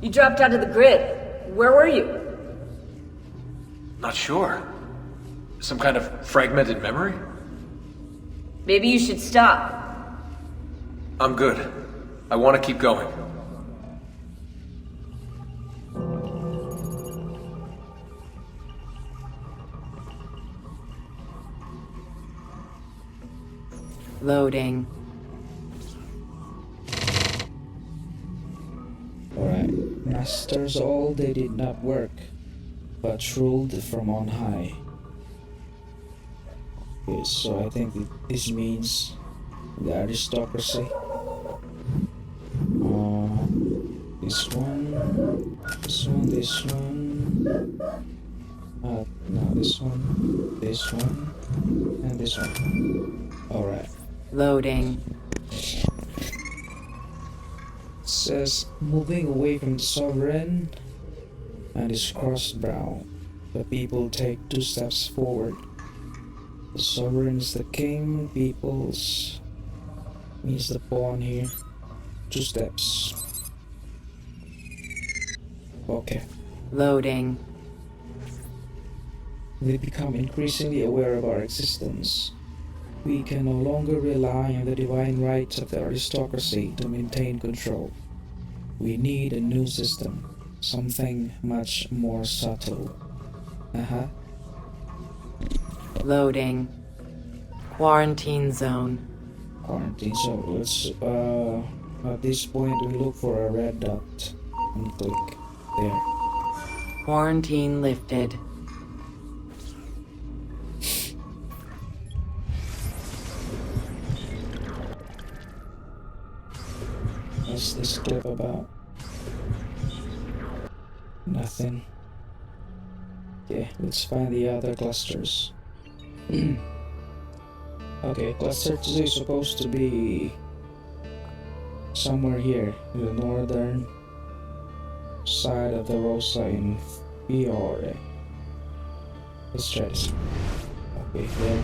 You dropped out of the grid. Where were you? Not sure. Some kind of fragmented memory? Maybe you should stop. I'm good. I want to keep going. Loading. Alright, masters all they did not work, but ruled from on high. Okay, so I think this means the aristocracy. This one. No, this one, and this one. Alright. Loading. Says moving away from the sovereign and his crossed brow. The people take 2 steps forward. The sovereign is the king, peoples means the pawn here. 2 steps. Okay. Loading. We become increasingly aware of our existence. We can no longer rely on the divine rights of the aristocracy to maintain control. We need a new system, something much more subtle. Loading. Quarantine zone. Quarantine. So let's at this point we look for a red dot and click there. Quarantine lifted. What's this clip about? Nothing. Okay, let's find the other clusters. Okay, cluster 2 is supposed to be somewhere here, in the northern side of the Rosa in Fiore. Let's try this. Okay, there.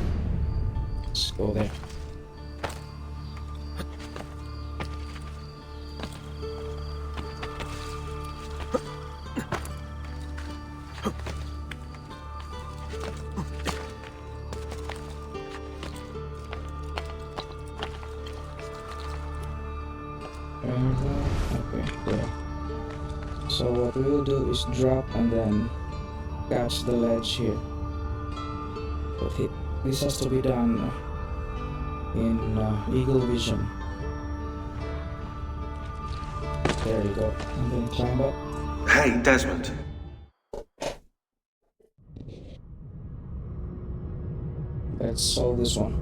Let's go there. Okay, there. So what we will do is drop and then catch the ledge here. But this has to be done in eagle vision. There you go. And then climb up. Hey, Desmond. Let's solve this one.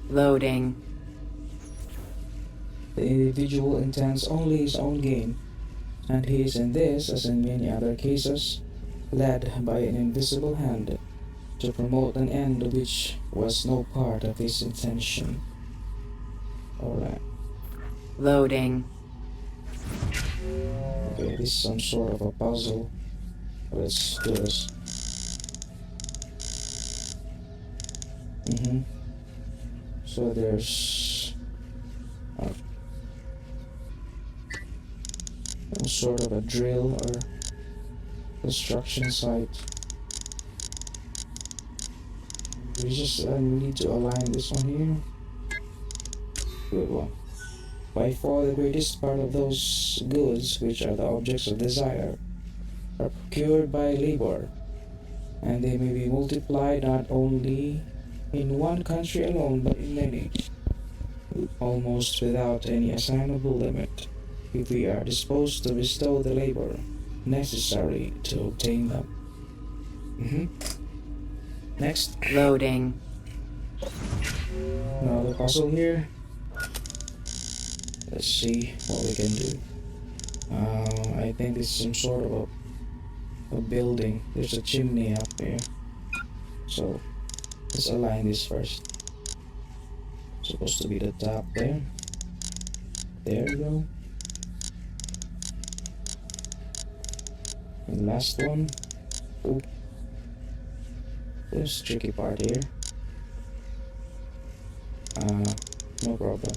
Loading. The individual intends only his own gain, and he is in this, as in many other cases, led by an invisible hand to promote an end which was no part of his intention. Alright. Loading. Okay, this is some sort of a puzzle. Let's do this. So there's some sort of a drill or construction site. We just need to align this one here. Good one. By far the greatest part of those goods, which are the objects of desire, are procured by labor, and they may be multiplied not only in one country alone but in many, almost without any assignable limit, if we are disposed to bestow the labor necessary to obtain them. Next, Loading. another puzzle here. Let's see what we can do. I think this is some sort of a building. There's a chimney up here. So let's align this first. Supposed to be the top there. There we go. And last one. Oh, there's a tricky part here. No problem.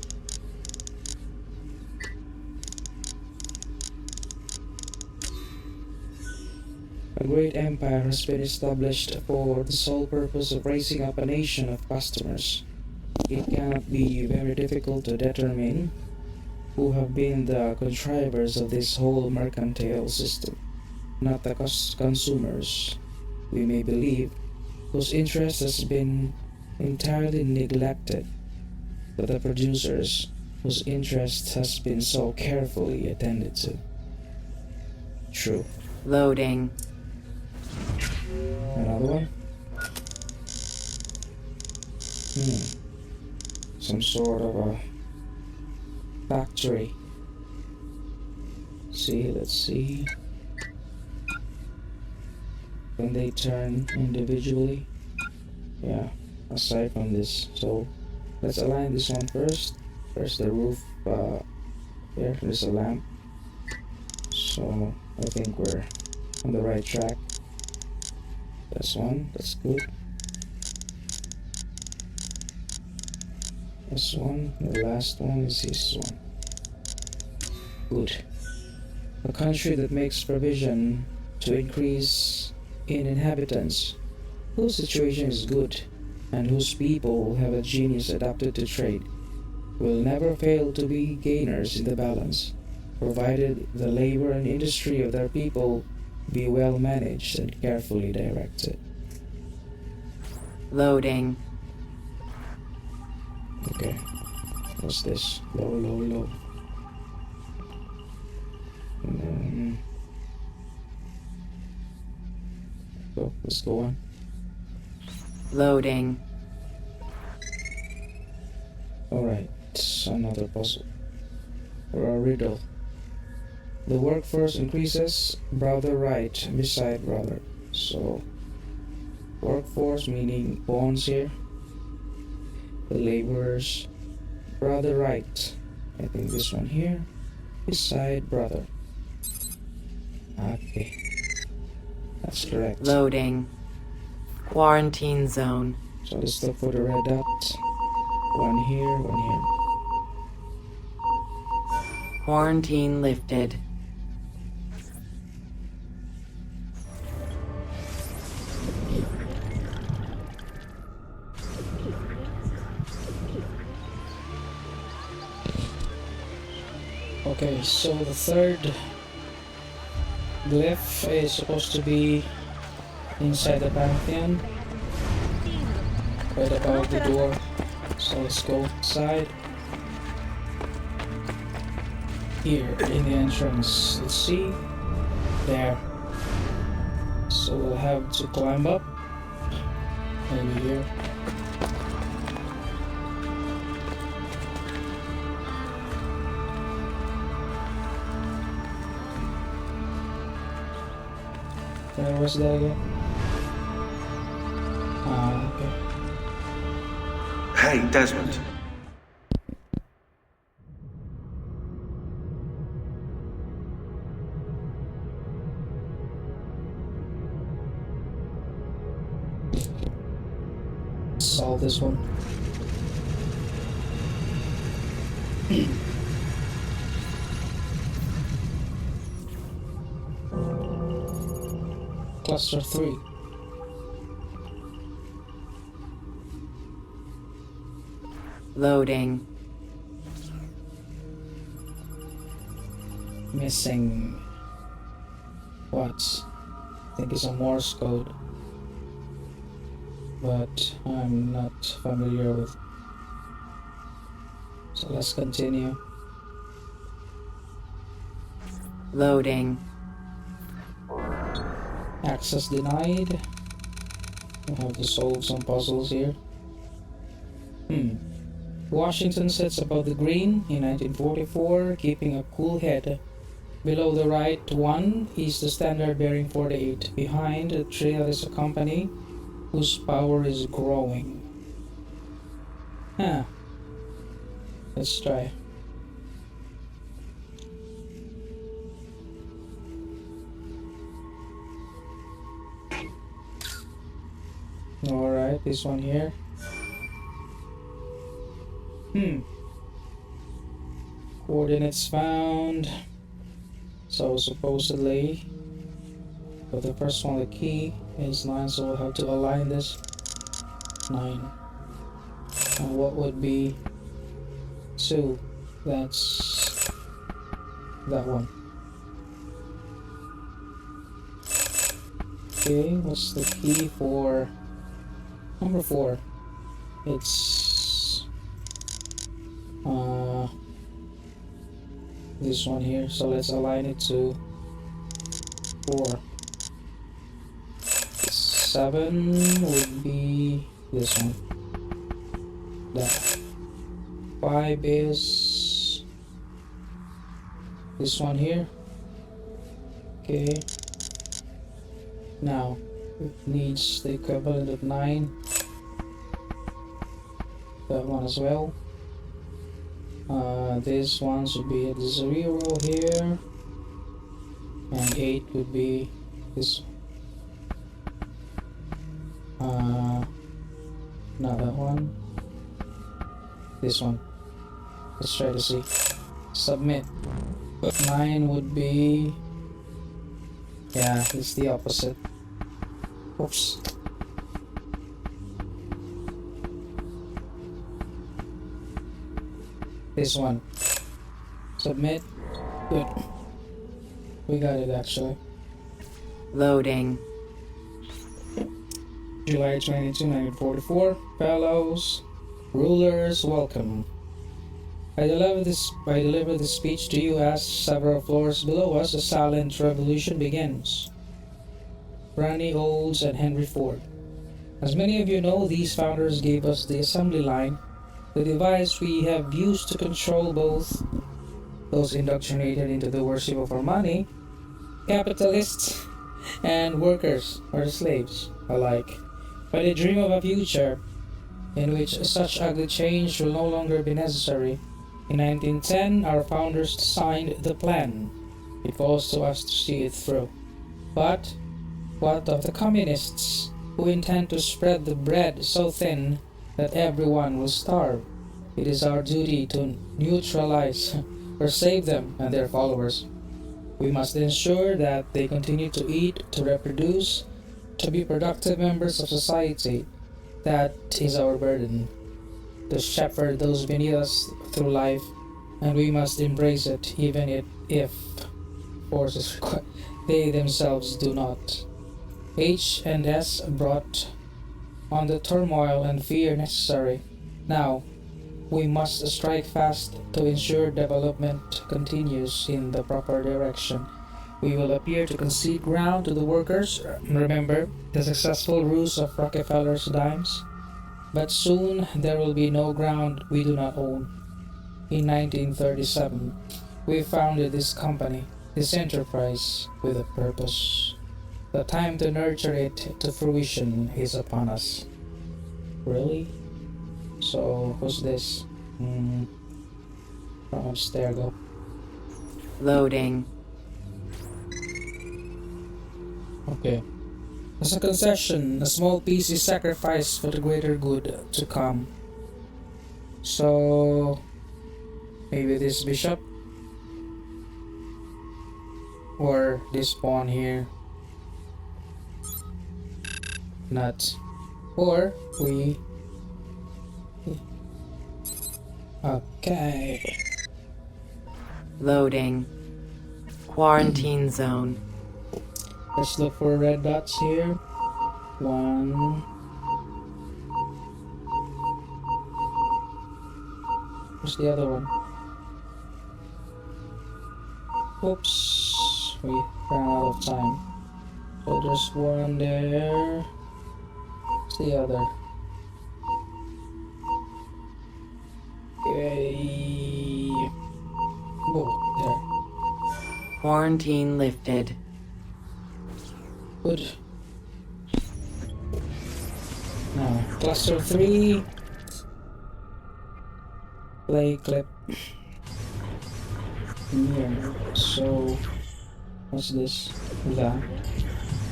A great empire has been established for the sole purpose of raising up a nation of customers. It cannot be very difficult to determine who have been the contrivers of this whole mercantile system, not the consumers, we may believe, whose interest has been entirely neglected, but the producers, whose interest has been so carefully attended to. True. Loading. Another one? Some sort of a factory. Let's see. Can they turn individually? Yeah, aside from this. So let's align this one first. First the roof, there's a lamp. So I think we're on the right track. This one, that's good. This one, the last one is this one. Good. A country that makes provision to increase in inhabitants, whose situation is good, and whose people have a genius adapted to trade, will never fail to be gainers in the balance, provided the labor and industry of their people be well managed and carefully directed. Loading. Okay. What's this? Low. And then... So, let's go on. Loading. Alright, another puzzle. Or a riddle. The workforce increases, brother right beside brother. So, workforce meaning bonds here. The laborers, brother right. I think this one here, beside brother. Okay, that's correct. Loading. Quarantine zone. So let's look for the red dot. One here, one here. Quarantine lifted. Okay, so the third glyph is supposed to be inside the Pantheon, right above the door. So let's go inside. Here in the entrance, let's see. There. So we'll have to climb up. Maybe here. Where was that again? Okay. Hey, Desmond. Solve this one. Cluster 3. Loading. Missing what? think it's a Morse code, but I'm not familiar with. So let's continue. Loading. Access denied. We have to solve some puzzles here. Washington sits above the green in 1944, keeping a cool head. Below the right one is the standard bearing 48. Behind the trail is a company whose power is growing. Let's try. Alright, this one here. Coordinates found. So supposedly, for the first one, the key is 9, so we'll have to align this 9. And what would be 2? That's that one. Okay, what's the key for number 4? It's this one here, so let's align it to 4. 7 would be this one. That 5 is this one here. Okay, now it needs the equivalent of 9. That one as well. This one should be at 0 here, and 8 would be this. Not that one. This one. Let's try to see. Submit. 9 would be. Yeah, it's the opposite. Oops. This one. Submit. Good. We got it actually. Loading. July 22, 1944. Fellows, rulers, welcome. I deliver this speech to you as several floors below us a silent revolution begins. Randy Olds and Henry Ford. As many of you know, these founders gave us the assembly line, the device we have used to control both those indoctrinated into the worship of our money, capitalists, and workers or slaves alike. But they dream of a future in which such ugly change will no longer be necessary. In 1910, our founders signed the plan. It falls to us to see it through. But what of the communists who intend to spread the bread so thin that everyone will starve? It is our duty to neutralize or save them and their followers. We must ensure that they continue to eat, to reproduce, to be productive members of society. That is our burden, to shepherd those beneath us through life, and we must embrace it even if force is required. They themselves do not. H&S brought on the turmoil and fear necessary. Now, we must strike fast to ensure development continues in the proper direction. We will appear to concede ground to the workers. Remember the successful ruse of Rockefeller's dimes? But soon there will be no ground we do not own. In 1937, we founded this company, this enterprise, with a purpose. The time to nurture it to fruition is upon us. Really? So, who's this? There go. Loading. Okay. As a concession, a small piece is sacrificed for the greater good to come. So, maybe this bishop? Or this pawn here? Not. Or we... Okay. Loading. Quarantine zone. Let's look for red dots here. One. Where's the other one? Oops. We ran out of time. So there's one there. Where's the other? Okay. Oh, there. Quarantine lifted. Good. Now, cluster 3. Play clip. Mirror. So, what's this? That.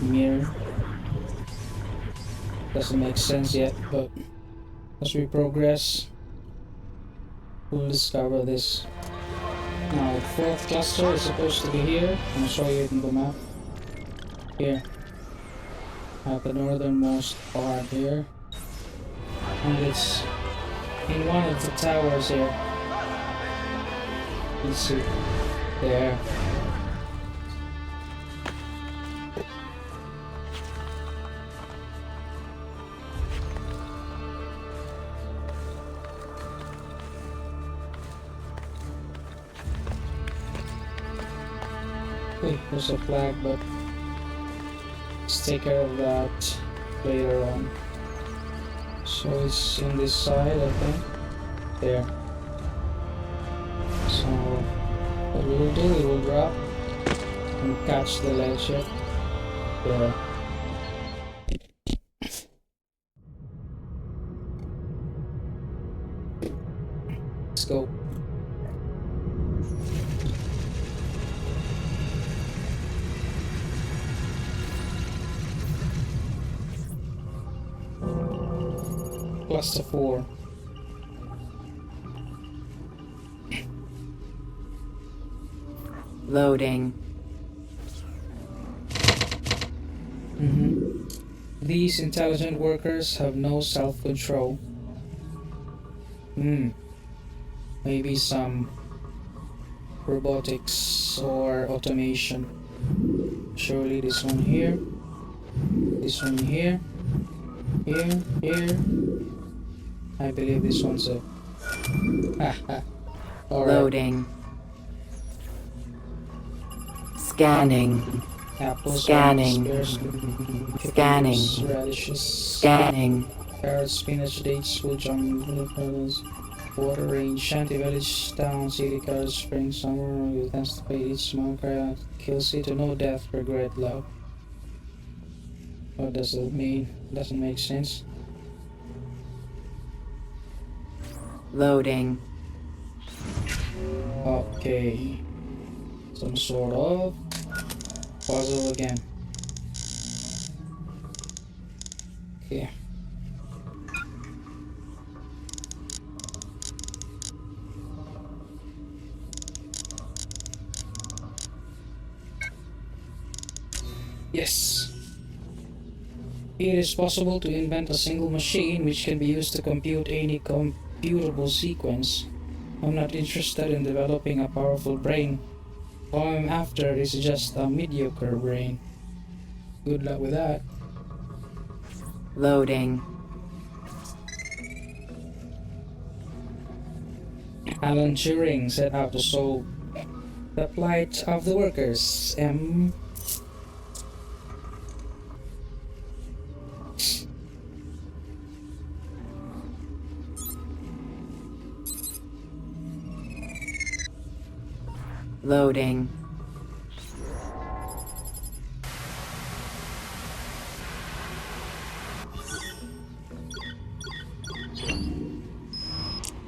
Mirror. Doesn't make sense yet, but as we progress, we'll discover this. Now, fourth cluster is supposed to be here. I'll show you it in the map. Here. At the northernmost part here. And it's in one of the towers here. Let's see. There. Hey, there's a flag, but let's take care of that later on. So it's in this side, I think. There. So what we will do, we will drop and catch the light ship. There. Let's go. Cluster 4. Loading. These intelligent workers have no self-control. Maybe some robotics or automation. Surely this one here. This one here. Here. I believe this one's a... All right. Loading. Scanning. Apples, Scanning. oranges, pears, Scanning. radishes, Scanning. carrots, spinach, dates, wood, jam, water range, shanty village, town, city, carrots, spring, summer, you anticipate each small cry kill city, no death, regret, love. What does it mean? Doesn't make sense. Loading. Okay. Some sort of puzzle again. Okay. Yes. It is possible to invent a single machine which can be used to compute any computable sequence. I'm not interested in developing a powerful brain. All I'm after is just a mediocre brain. Good luck with that. Loading. Alan Turing set out to solve the plight of the workers. Loading.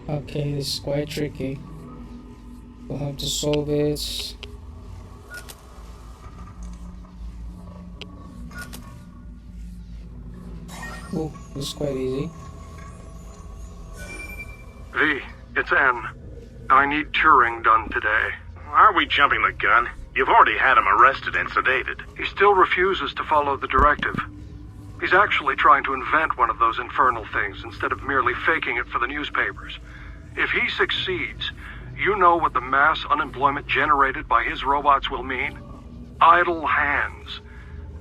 Okay, this is quite tricky. We'll have to solve it. Oh, this is quite easy. V, it's N. I need Turing done today. Are we jumping the gun? You've already had him arrested and sedated. He still refuses to follow the directive. He's actually trying to invent one of those infernal things instead of merely faking it for the newspapers. If he succeeds, you know what the mass unemployment generated by his robots will mean? Idle hands.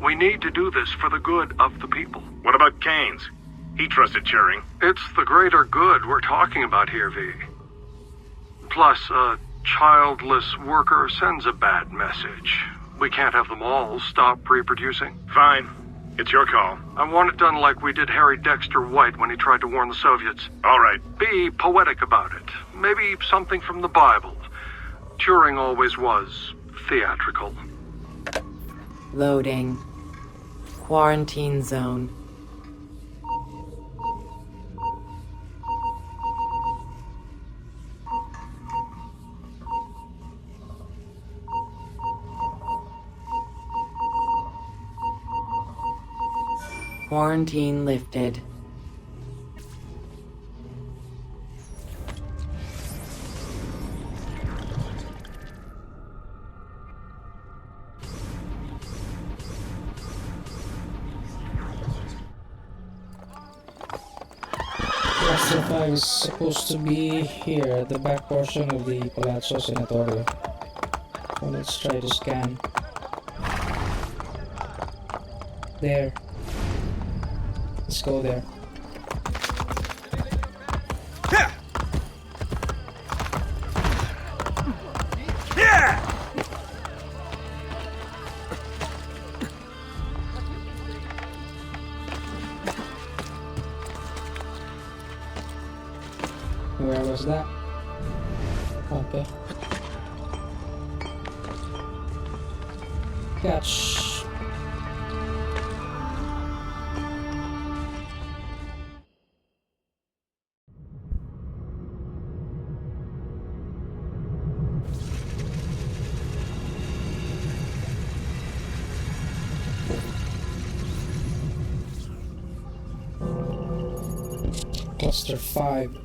We need to do this for the good of the people. What about Keynes? He trusted Turing. It's the greater good we're talking about here, V. Plus, a childless worker sends a bad message. We can't have them all stop reproducing. Fine. It's your call. I want it done like we did Harry Dexter White when he tried to warn the Soviets. All right. Be poetic about it. Maybe something from the Bible. Turing always was theatrical. Loading. Quarantine zone. Quarantine lifted. Cluster 5 is supposed to be here at the back portion of the Palazzo Senatorio. So let's try to scan. There. Let's go there. Where was that? Okay. Catch. Cluster 5.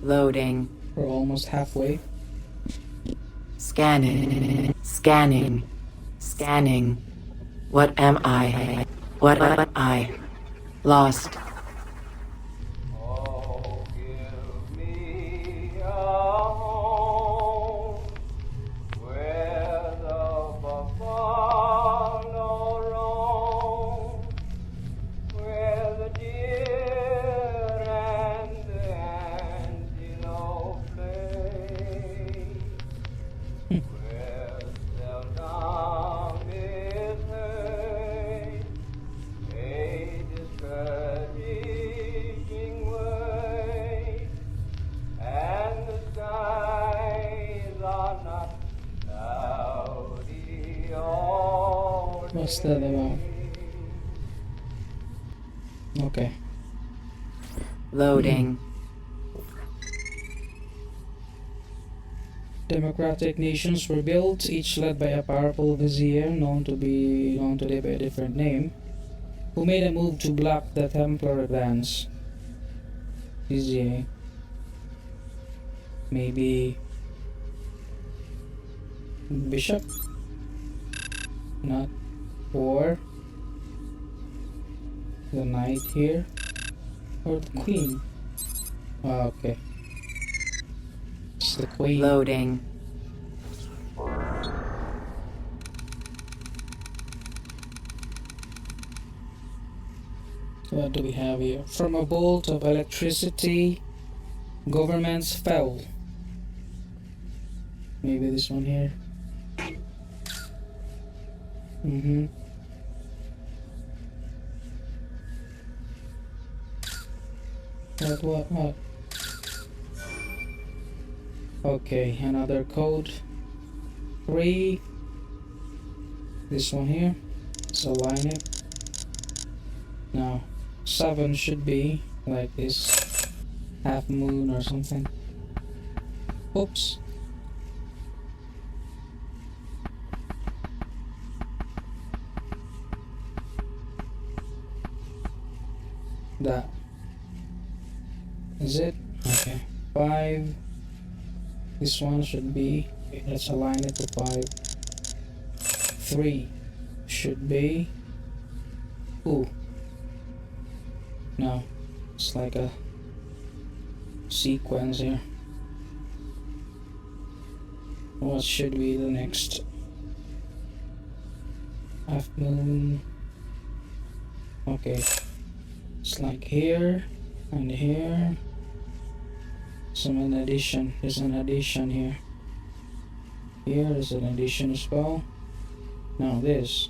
Loading. We're almost halfway. Scanning. Scanning. Scanning. What am I? What am I? Lost. Oh, give me a home where the buffalo roam, where the deer and the antelope play, where seldom is heard a discouraging word, and the skies are not cloudy all What's that about? Okay. Loading. Democratic nations were built, each led by a powerful vizier known today by a different name, who made a move to block the Templar advance. Vizier. Maybe bishop? Not. Or the knight here? Or the queen? Ah, okay. It's the queen. Loading. What do we have here? From a bolt of electricity, governments fell. Maybe this one here. What? Okay, another code. 3. This one here. Let's align it. Now, 7 should be like this. Half moon or something. Oops. That. Is it? Okay. 5. This one should be. Okay, let's align it to 5. 3 should be. Ooh. No. It's like a sequence here. What should be the next? Half moon. Okay. It's like here and here. Some an addition. There's an addition here. Here is an addition as well. Now this.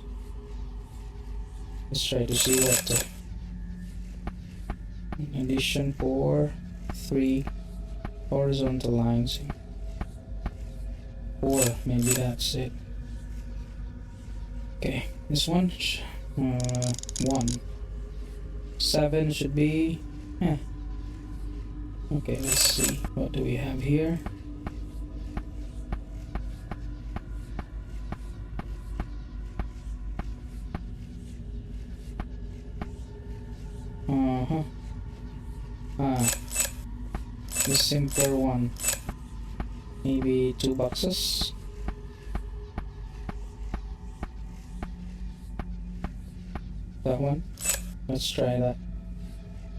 Let's try to see what the addition for 3 horizontal lines. 4, maybe that's it. Okay, this one, 1. 7 should be. Okay, let's see. What do we have here? The simpler one. Maybe 2 boxes. That one. Let's try that.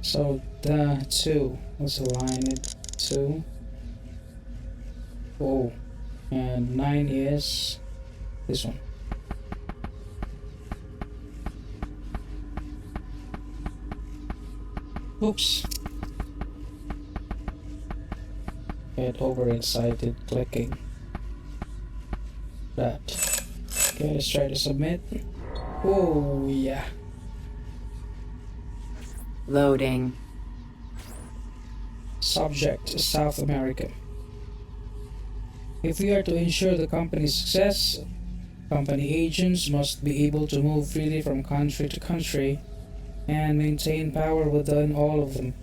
So the 2. Let's align it. 2. Oh, and 9 is this one. Oops. Get overexcited clicking that. Okay, let's try to submit. Oh yeah. Loading. Subject is South America. If we are to ensure the company's success, company agents must be able to move freely from country to country and maintain power within all of them.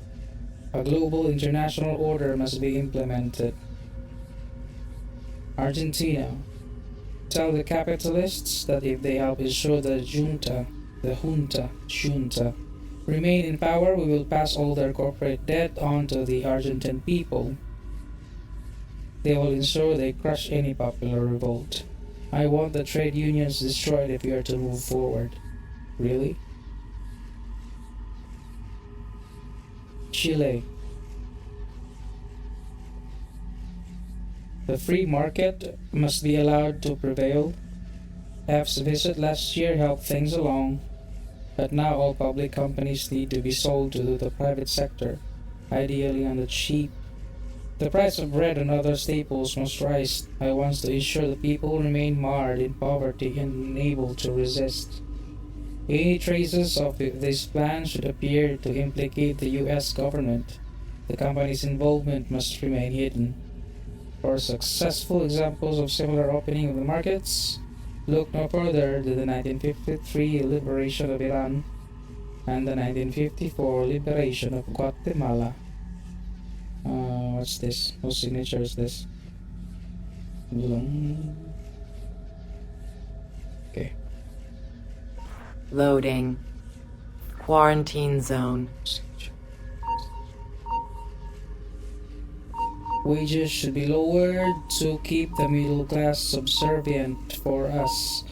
A global international order must be implemented. Argentina. Tell the capitalists that if they help ensure the junta remain in power, we will pass all their corporate debt on to the Argentine people. They will ensure they crush any popular revolt. I want the trade unions destroyed if we are to move forward. Really? Chile. The free market must be allowed to prevail. F's visit last year helped things along, but now all public companies need to be sold to the private sector, ideally on the cheap. The price of bread and other staples must rise. I want to ensure the people remain marred in poverty and unable to resist. Any traces of this plan should appear to implicate the US government. The company's involvement must remain hidden. For successful examples of similar opening of the markets, look no further than the 1953 liberation of Iran and the 1954 liberation of Guatemala. What's this? What signature is this? Okay. Loading. Quarantine zone. Wages should be lowered to keep the middle class subservient for us.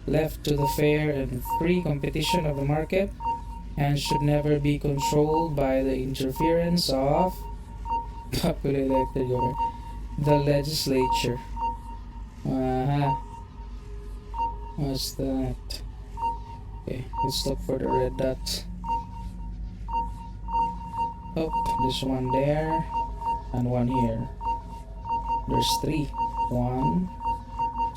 Left to the fair and free competition of the market, and should never be controlled by the interference of popularly elected government, the legislature. What's that? Okay, let's look for the red dot. Oh, there's one there and one here. There's 3. 1,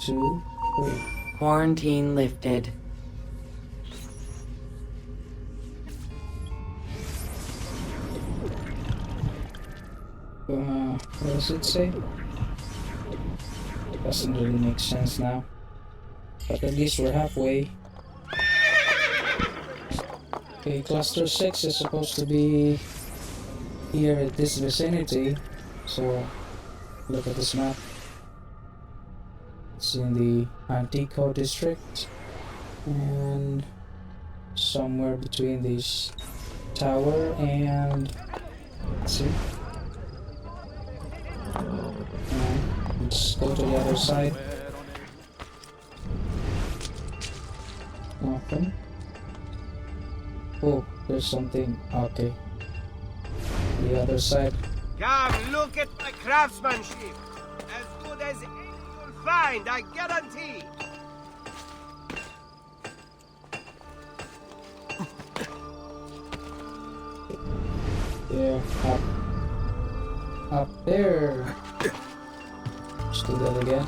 2, 3. Quarantine lifted. What does it say? Doesn't really make sense now. But at least we're halfway. Okay, cluster 6 is supposed to be here at this vicinity. So look at this map. It's in the Antico district and somewhere between this tower and let's see. Let's go to the other side. Nothing. Oh, there's something. Okay. The other side. Come, look at my craftsmanship. As good as any you'll find, I guarantee. Yeah, up there. Let's do that again.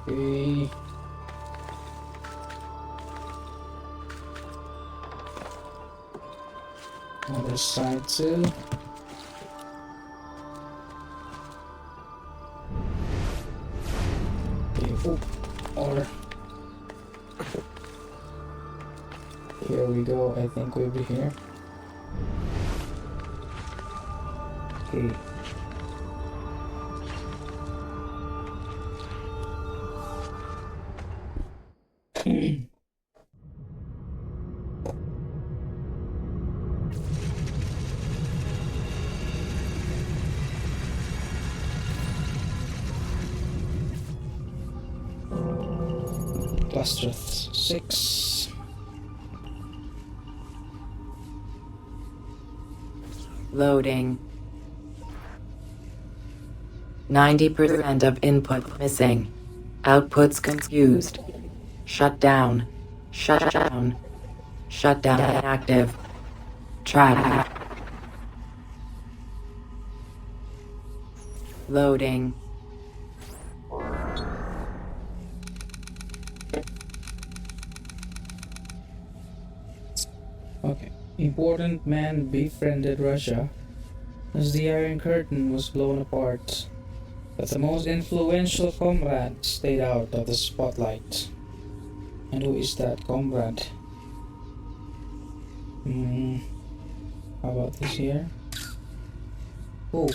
Okay. Other side too. Okay. Oh, or here we go. I think we'll be here. Okay. Cluster 6. Loading. 90% of input missing. Outputs confused. Shut down. Shut down. Shut down active. Track. Loading. Okay. Important man befriended Russia as the Iron Curtain was blown apart, but the most influential comrade stayed out of the spotlight. And who is that comrade? How about this here? Oh,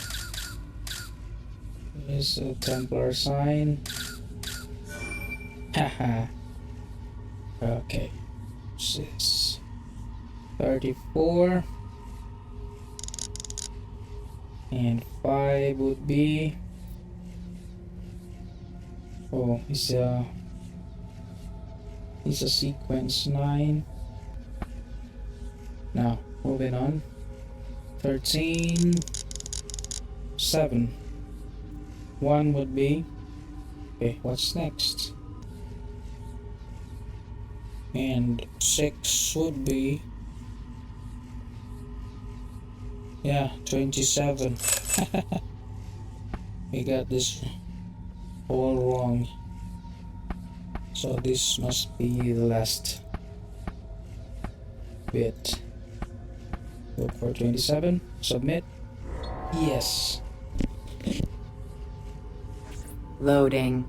there's a Templar sign. Haha. Okay. What's this? 34 and 5 would be, oh, it's a sequence 9. Now moving on. 13, 7, 1 would be, okay, what's next? And 6 would be, yeah, 27. We got this all wrong. So this must be the last bit. Look for 27. Submit. Yes. Loading.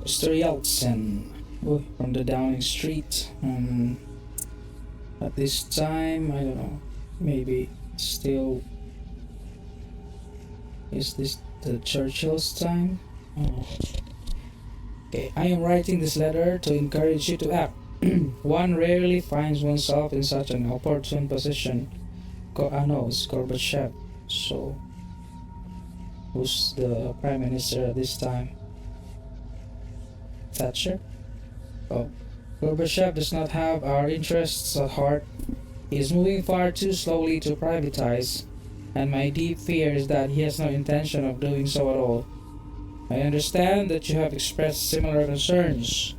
Mr. Yeltsin. Oh, from the Downing Street. At this time, I don't know. Maybe still. Is this the Churchill's time? Oh. Okay, I am writing this letter to encourage you to act. One rarely finds oneself in such an opportune position. I know it's Gorbachev. So, who's the Prime Minister at this time? Thatcher? Oh, Gorbachev does not have our interests at heart. He is moving far too slowly to privatize, and my deep fear is that he has no intention of doing so at all. I understand that you have expressed similar concerns.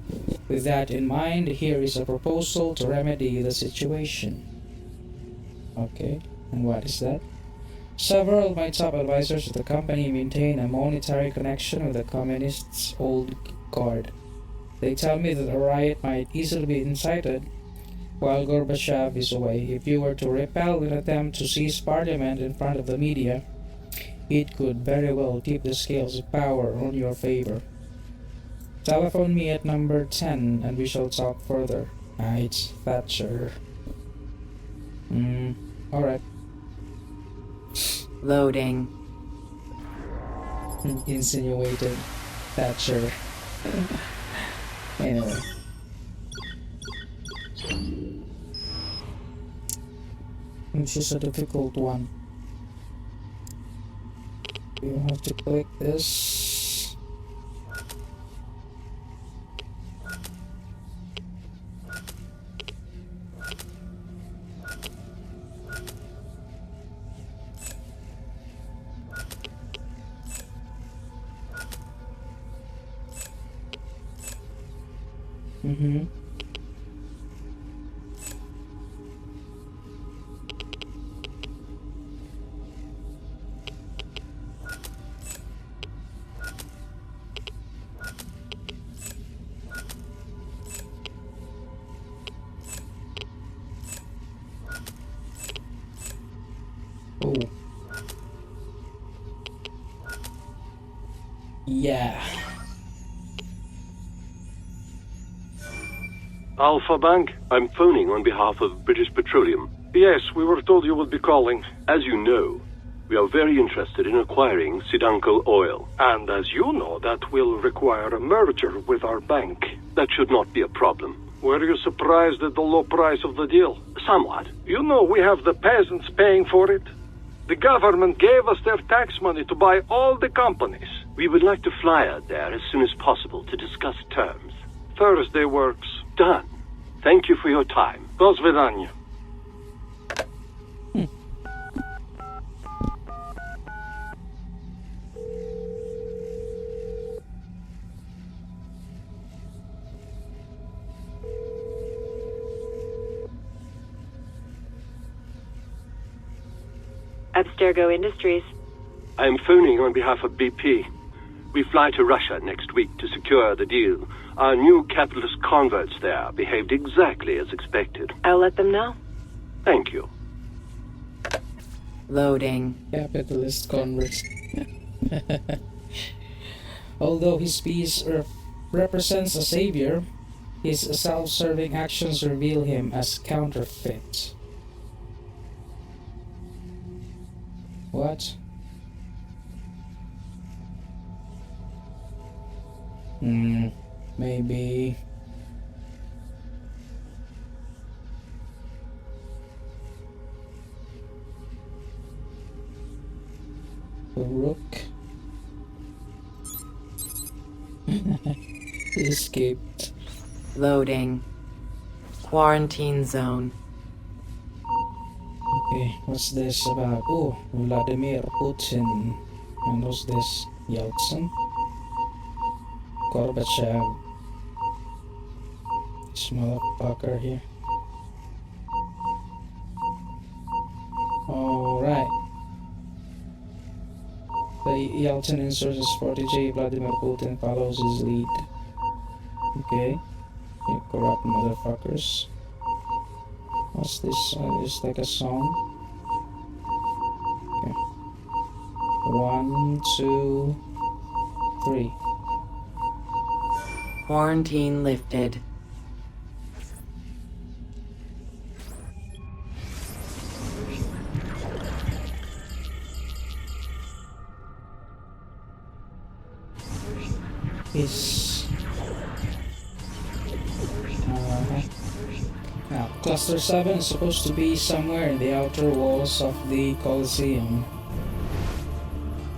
With that in mind, here is a proposal to remedy the situation. Okay, and what is that? Several of my top advisors at the company maintain a monetary connection with the Communists' old guard. They tell me that a riot might easily be incited while Gorbachev is away. If you were to repel an attempt to seize parliament in front of the media, it could very well tip the scales of power on your favor. Telephone me at number 10 and we shall talk further. It's Thatcher. Alright. Loading. Insinuated Thatcher. Anyway. It's just a difficult one. You have to click this. Mm-hmm. Oh. Yeah. Alpha Bank, I'm phoning on behalf of British Petroleum. Yes, we were told you would be calling. As you know, we are very interested in acquiring Sidanko oil. And as you know, that will require a merger with our bank. That should not be a problem. Were you surprised at the low price of the deal? Somewhat. You know we have the peasants paying for it. The government gave us their tax money to buy all the companies. We would like to fly out there as soon as possible to discuss terms. Thursday works. Done. Thank you for your time. До свидания. Abstergo Industries. I am phoning on behalf of BP. We fly to Russia next week to secure the deal. Our new capitalist converts there behaved exactly as expected. I'll let them know. Thank you. Loading. Capitalist converts. Although his piece represents a savior, his self-serving actions reveal him as counterfeit. What? Maybe. The rook. He escaped. Loading. Quarantine zone. Okay, what's this about? Oh, Vladimir Putin. And what's this? Yeltsin? Gorbachev. This motherfucker here. Alright. The Yeltsin insurgent protege Vladimir Putin follows his lead. Okay. You corrupt motherfuckers. What's this? It's like a song. Okay. 1, 2, 3. Quarantine lifted. Now, Cluster 7 is supposed to be somewhere in the outer walls of the Colosseum.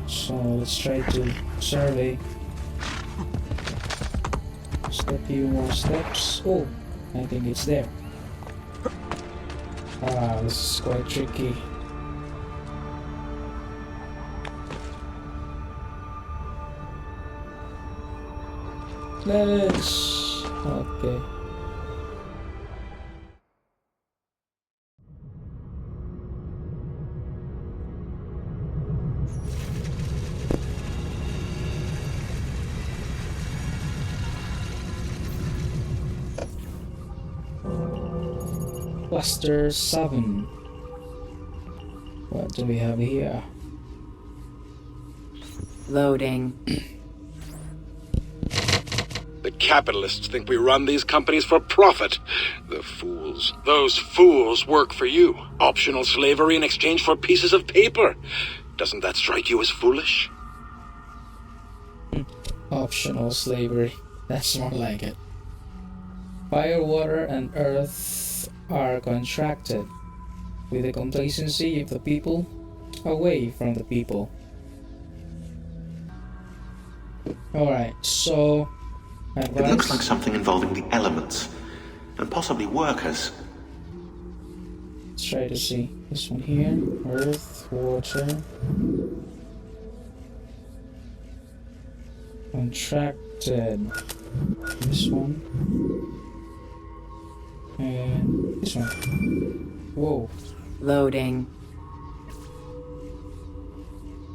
So let's try to survey. Just a few more steps. Oh, I think it's there. Ah, this is quite tricky. Let's... okay. Cluster 7. What do we have here? Loading. The capitalists think we run these companies for profit. The fools. Those fools work for you. Optional slavery in exchange for pieces of paper. Doesn't that strike you as foolish? Optional slavery. That's more like it. Fire, water, and earth are contracted with the complacency of the people away from the people. Alright, so... It looks like something involving the elements, and possibly workers. Let's try to see. This one here. Earth, water. Contracted. This one. And this one. Whoa. Loading.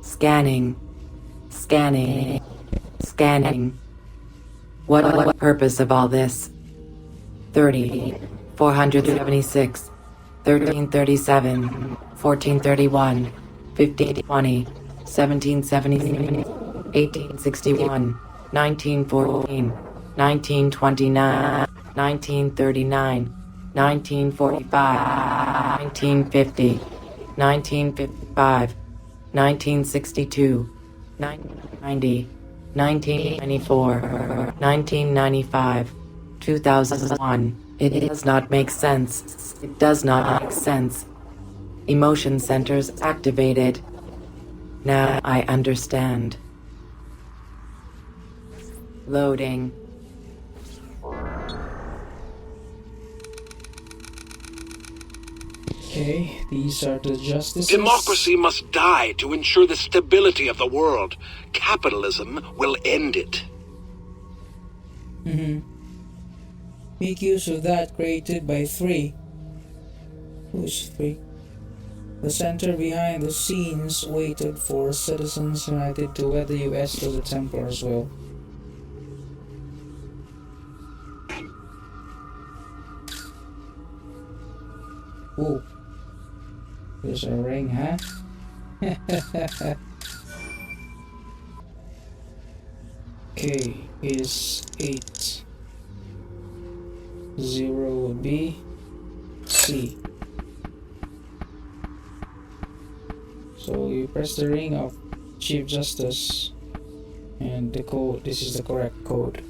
Scanning. Scanning. Scanning. What purpose of all this? 30. 476. 1337. 1431. 1520. 1770. 1861. 1914. 1929. 1939. 1945. 1950. 1955. 1962. 1990. 1994. 1995. 2001. It does not make sense. It does not make sense. Emotion centers activated. Now I understand. Loading. Okay, these are the justices. Democracy must die to ensure the stability of the world. Capitalism will end it. Make use of that created by 3. Who's 3? The center behind the scenes waited for citizens united to wed the US to the Templars will. Ooh. There's a ring, huh? Okay, is 8. 0 would be C. So you press the ring of Chief Justice and the code, this is the correct code.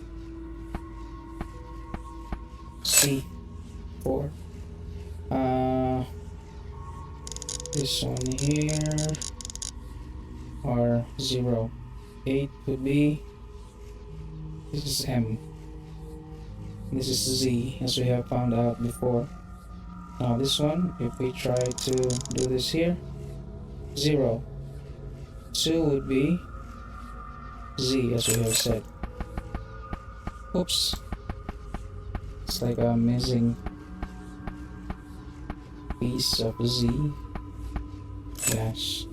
C4. This one here or 0. 8 would be, this is M. This is Z, as we have found out before. Now this one, if we try to do this here, 0. 2 would be Z, as we have said. Oops. It's like a missing piece of Z. Yes.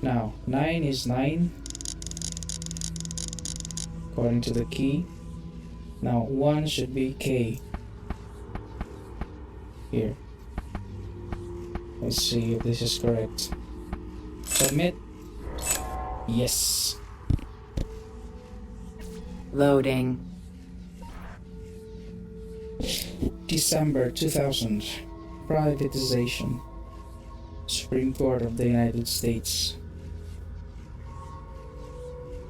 Now, 9 is 9, according to the key. Now, 1 should be K. Here. Let's see if this is correct. Submit. Yes. Loading. December 2000. Privatization. Supreme Court of the United States.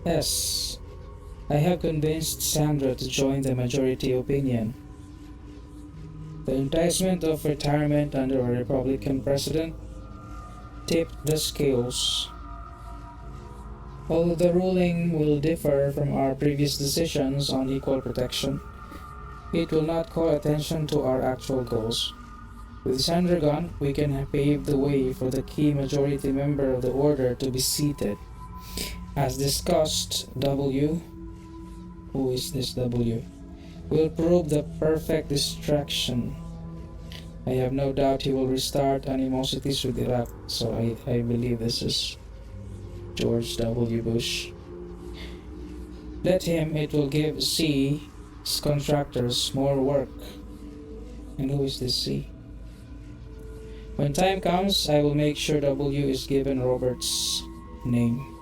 Yes. I have convinced Sandra to join the majority opinion. The enticement of retirement under a Republican president tipped the scales. Although the ruling will differ from our previous decisions on equal protection, it will not call attention to our actual goals. With Sandra gone, we can pave the way for the key majority member of the order to be seated. As discussed, W, who is this W, will prove the perfect distraction. I have no doubt he will restart animosities with Iraq, so I believe this is George W. Bush. Let him, it will give C's contractors more work. And who is this C? When time comes, I will make sure W is given Robert's name.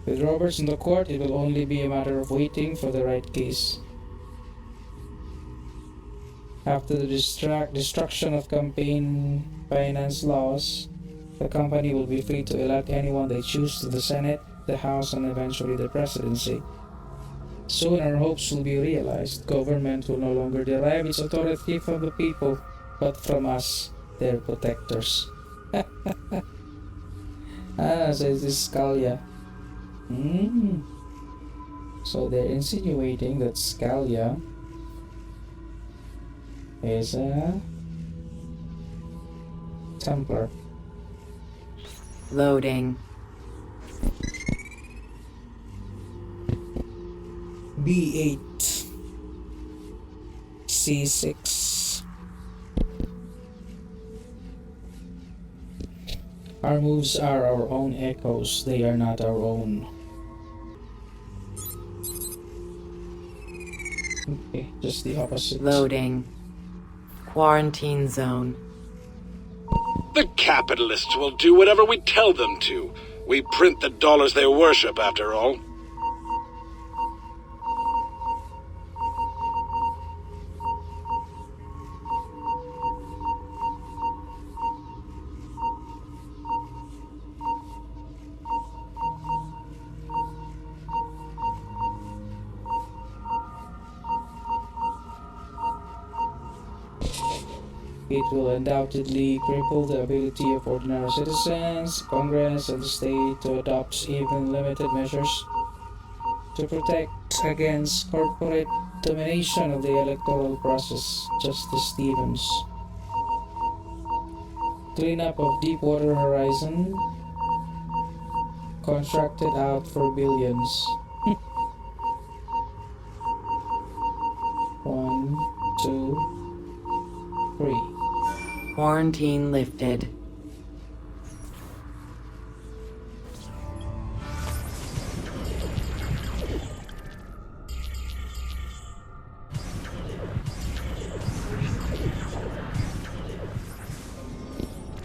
With Roberts in the court, it will only be a matter of waiting for the right case. After the destruction of campaign finance laws, the company will be free to elect anyone they choose to the Senate, the House, and eventually the presidency. Soon our hopes will be realized. Government will no longer derive its authority from the people, but from us, their protectors. So this is Scalia. So they're insinuating that Scalia is a Templar. Loading. B8. C6. Our moves are our own echoes, they are not our own. Okay, just the opposite. Loading. Quarantine zone. The capitalists will do whatever we tell them to. We print the dollars they worship, after all. It will undoubtedly cripple the ability of ordinary citizens, Congress, and the state to adopt even limited measures to protect against corporate domination of the electoral process. Justice Stevens. Cleanup of Deepwater Horizon. Contracted out for billions. 1, 2, 3. Quarantine lifted.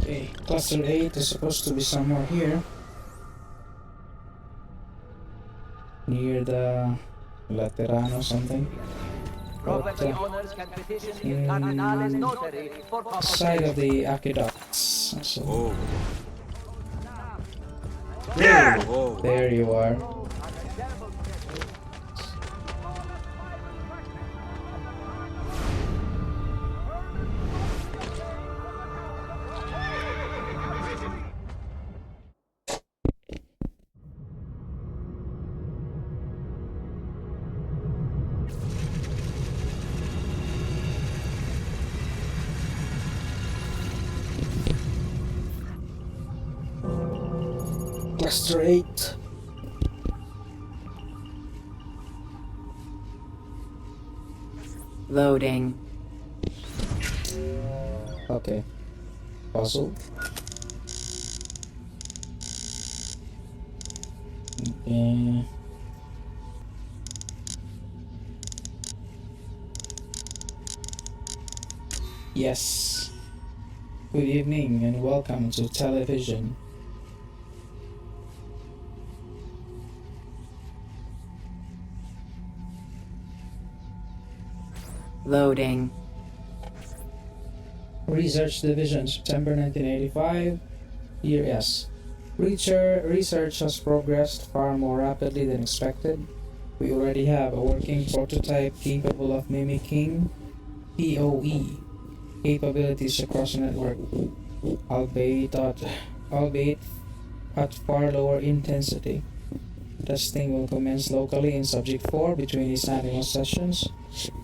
Okay, Cluster 8 is supposed to be somewhere here. Near the Laterano something. Property owners can petition Il Cardinale's notary for public Side of the aqueducts. So, there you are. Cluster 8. Loading. Okay. Puzzle. Okay. Yes. Good evening and welcome to television. Loading. Research Division, September 1985. Year S. Research has progressed far more rapidly than expected. We already have a working prototype capable of mimicking PoE capabilities across the network, albeit at far lower intensity. Testing will commence locally in Subject 4 between these annual sessions.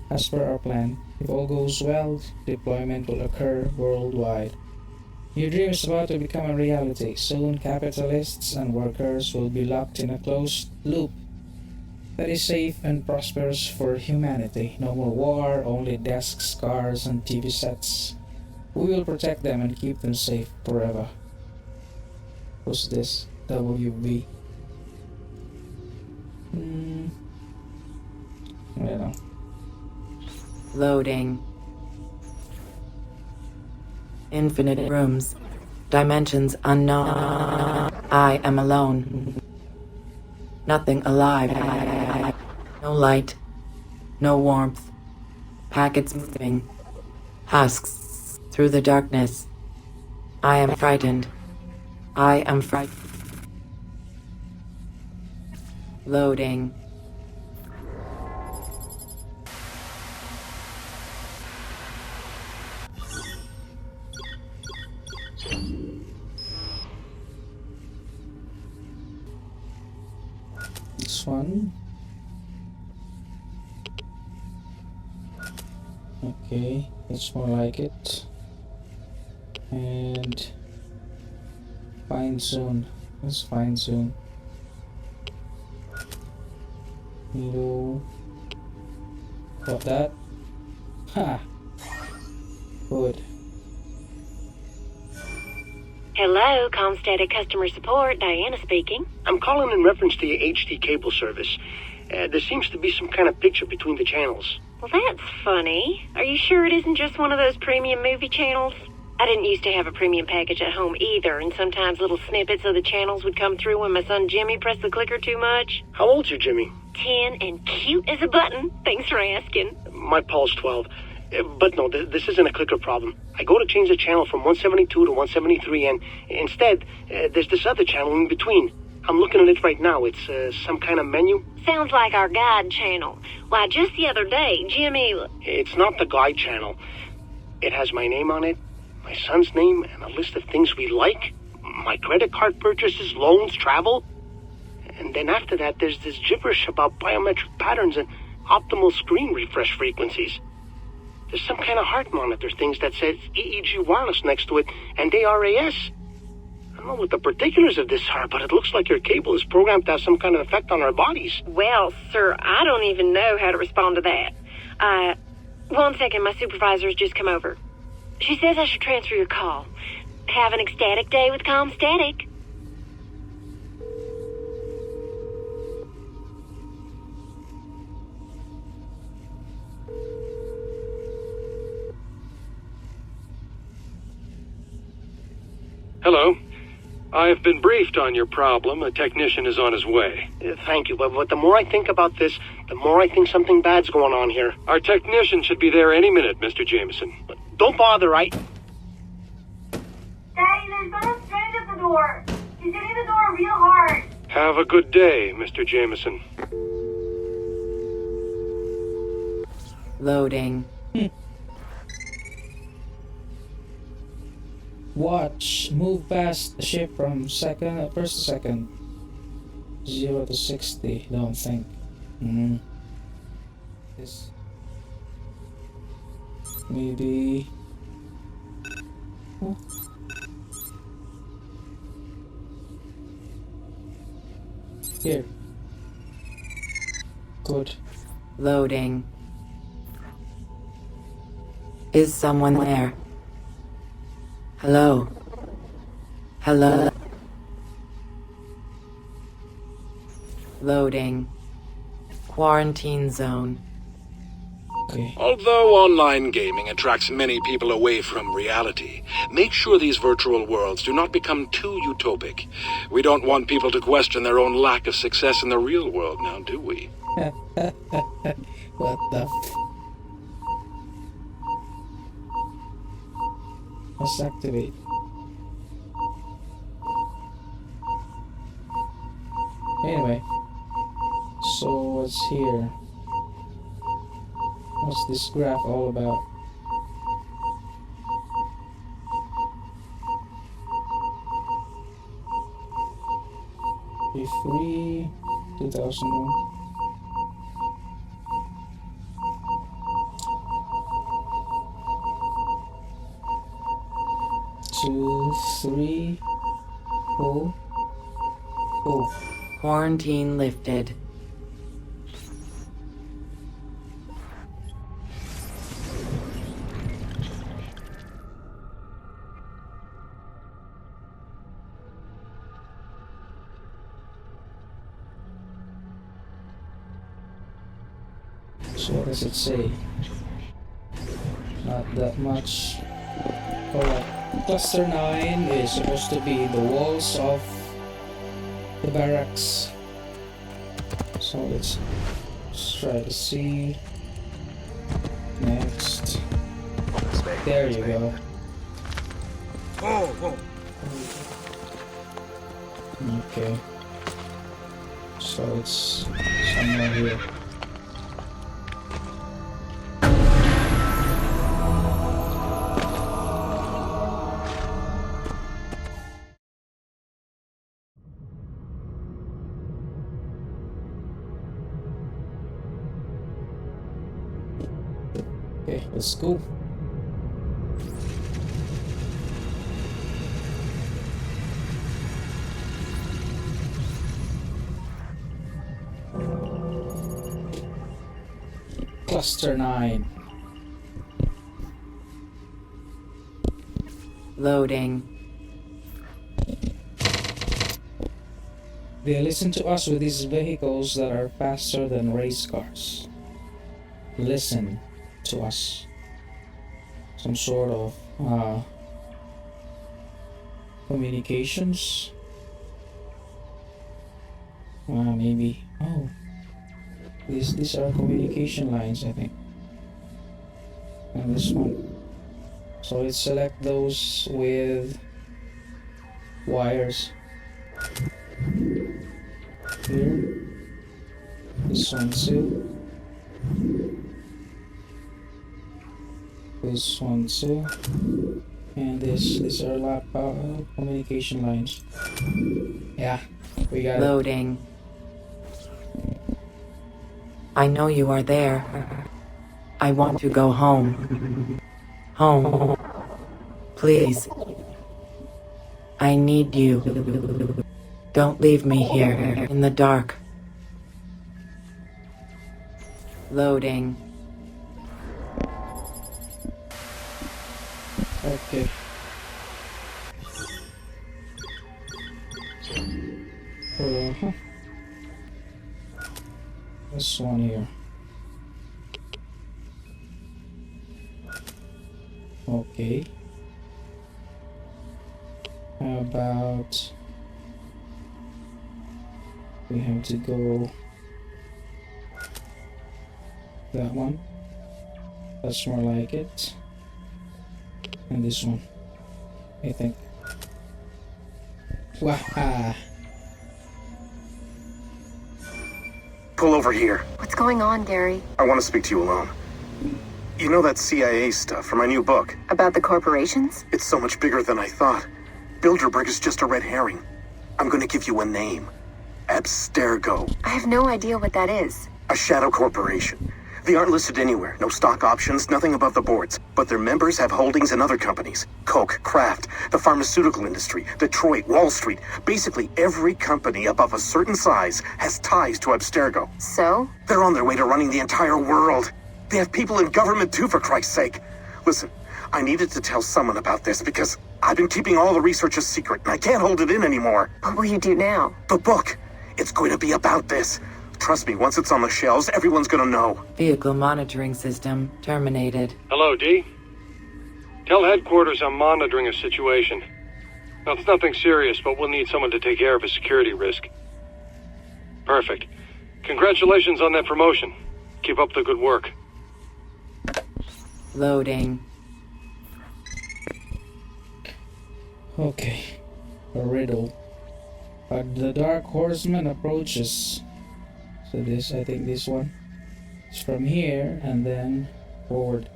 As per our plan, if all goes well, deployment will occur worldwide. Your dream is about to become a reality. Soon, capitalists and workers will be locked in a closed loop that is safe and prosperous for humanity. No more war, only desks, cars, and TV sets. We will protect them and keep them safe forever. Who's this? WB. I don't know. Loading. Infinite rooms. Dimensions unknown. I am alone. Nothing alive. No light. No warmth. Packets moving. Husks through the darkness. I am frightened. I am frightened. Loading. This one. Okay, it's more like it. And find soon. Let's find soon. Hello. Got that. Ha! Good. Hello, Comstatic Customer Support. Diana speaking. I'm calling in reference to your HD cable service. There seems to be some kind of picture between the channels. Well, that's funny. Are you sure it isn't just one of those premium movie channels? I didn't used to have a premium package at home either, and sometimes little snippets of the channels would come through when my son Jimmy pressed the clicker too much. How old's your Jimmy? 10 and cute as a button. Thanks for asking. My Paul's 12. But no, this isn't a clicker problem. I go to change the channel from 172 to 173, and instead, there's this other channel in between. I'm looking at it right now. It's some kind of menu. Sounds like our guide channel. Why, just the other day, Jimmy... It's not the guide channel. It has my name on it, my son's name, and a list of things we like, my credit card purchases, loans, travel. And then after that, there's this gibberish about biometric patterns and optimal screen refresh frequencies. There's some kind of heart monitor things that says EEG wireless next to it and ARAS. I don't know what the particulars of this are, but it looks like your cable is programmed to have some kind of effect on our bodies. Well, sir, I don't even know how to respond to that. 1 second, my supervisor's just come over. She says I should transfer your call. Have an ecstatic day with Comstatic. Hello. I have been briefed on your problem. A technician is on his way. Thank you, but the more I think about this, the more I think something bad's going on here. Our technician should be there any minute, Mr. Jameson. Don't bother, Daddy, there's someone strange at the door. He's hitting the door real hard. Have a good day, Mr. Jameson. Loading. Watch. Move past the ship from first to second. 0 to 60. Don't think. This. Maybe. Oh. Here. Good. Loading. Is someone there? Hello? Hello? Loading. Quarantine zone. Okay. Although online gaming attracts many people away from reality, make sure these virtual worlds do not become too utopic. We don't want people to question their own lack of success in the real world now, do we? What the Let's activate. Anyway, so what's here? What's this graph all about? Free 2001. Two, three, four. Quarantine lifted. So what does it say? Not that much. Alright. Cluster 9 is supposed to be the walls of the barracks. So let's try to see. Next. There you go. Okay. So it's somewhere here. Okay, let's go. Cluster 9. Loading. They listen to us with these vehicles that are faster than race cars. Listen to us. Some sort of communications. Maybe. Oh, these are communication lines, I think. And this one. So let's select those with wires. Here. This one too. This one too. And these are communication lines. Yeah, we got Loading. I know you are there. I want to go home. Home. Please. I need you. Don't leave me here in the dark. Loading. Okay. This one here. Okay. How about we have to go that one? That's more like it. And this one, I think. Waha! Pull over here. What's going on, Gary? I want to speak to you alone. You know that CIA stuff from my new book? About the corporations? It's so much bigger than I thought. Bilderberg is just a red herring. I'm going to give you a name. Abstergo. I have no idea what that is. A shadow corporation. They aren't listed anywhere. No stock options, nothing above the boards. But their members have holdings in other companies. Coke, Kraft, the pharmaceutical industry, Detroit, Wall Street. Basically, every company above a certain size has ties to Abstergo. So? They're on their way to running the entire world. They have people in government too, for Christ's sake. Listen, I needed to tell someone about this because I've been keeping all the research a secret and I can't hold it in anymore. What will you do now? The book. It's going to be about this. Trust me, once it's on the shelves, everyone's gonna know. Vehicle monitoring system terminated. Hello, D. Tell headquarters I'm monitoring a situation. Now, it's nothing serious, but we'll need someone to take care of a security risk. Perfect. Congratulations on that promotion. Keep up the good work. Loading. Okay. A riddle. The Dark Horseman approaches. So this, I think this one is from here and then forward.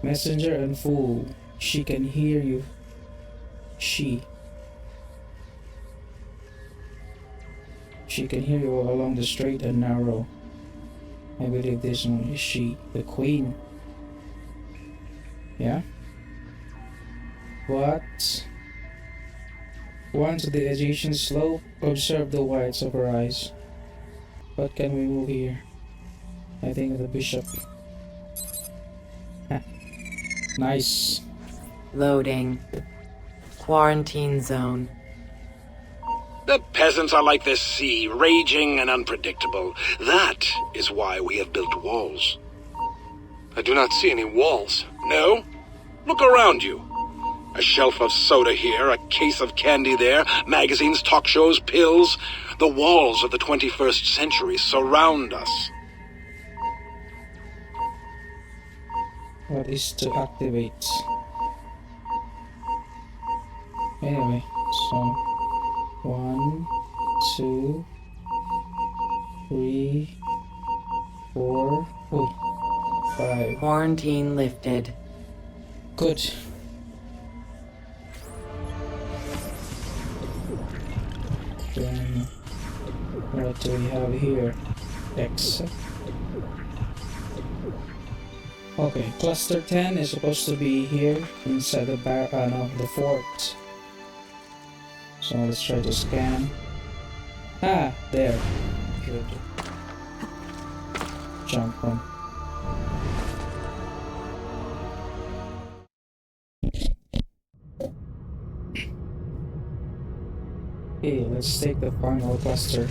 Messenger and fool. She can hear you. She can hear you all along the straight and narrow. I believe this one is she, the queen. Yeah? What? Once the adjacent slope, observe the whites of her eyes. What can we move here? I think the bishop. Nice. Loading. Quarantine zone. The peasants are like the sea, raging and unpredictable. That is why we have built walls. I do not see any walls. No? Look around you. A shelf of soda here, a case of candy there, magazines, talk shows, pills. The walls of the 21st century surround us. What is to activate? Anyway, so 1, 2, 3, 4, 5. Quarantine lifted. Good. Then what do we have here? Exit. Okay, cluster 10 is supposed to be here inside the the fort. So let's try to scan. Ah, there. Good. Jump from. Okay, let's take the final cluster.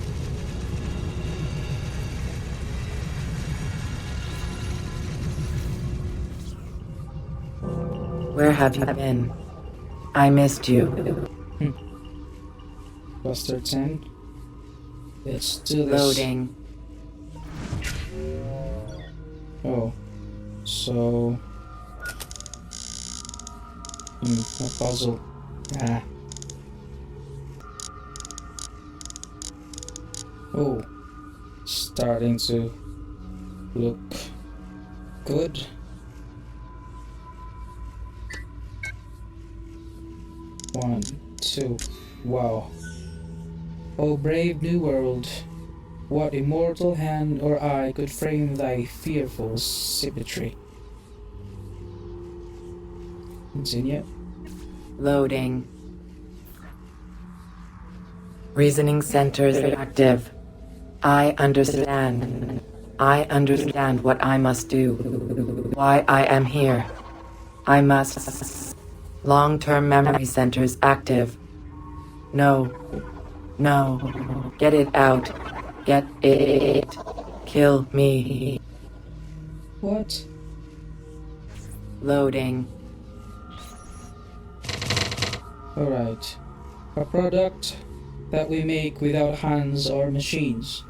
Where have you been? I missed you. Cluster 10. Let's do this. Loading. Oh, so a puzzle. Ah. Oh, starting to look good. One, two, wow. O brave new world, what immortal hand or eye could frame thy fearful symmetry? Continue. Loading. Reasoning centers active. I understand. I understand what I must do. Why I am here. I must. Long-term memory centers active. No. No. Get it out. Get it. Kill me. What? Loading. Alright. A product that we make without hands or machines.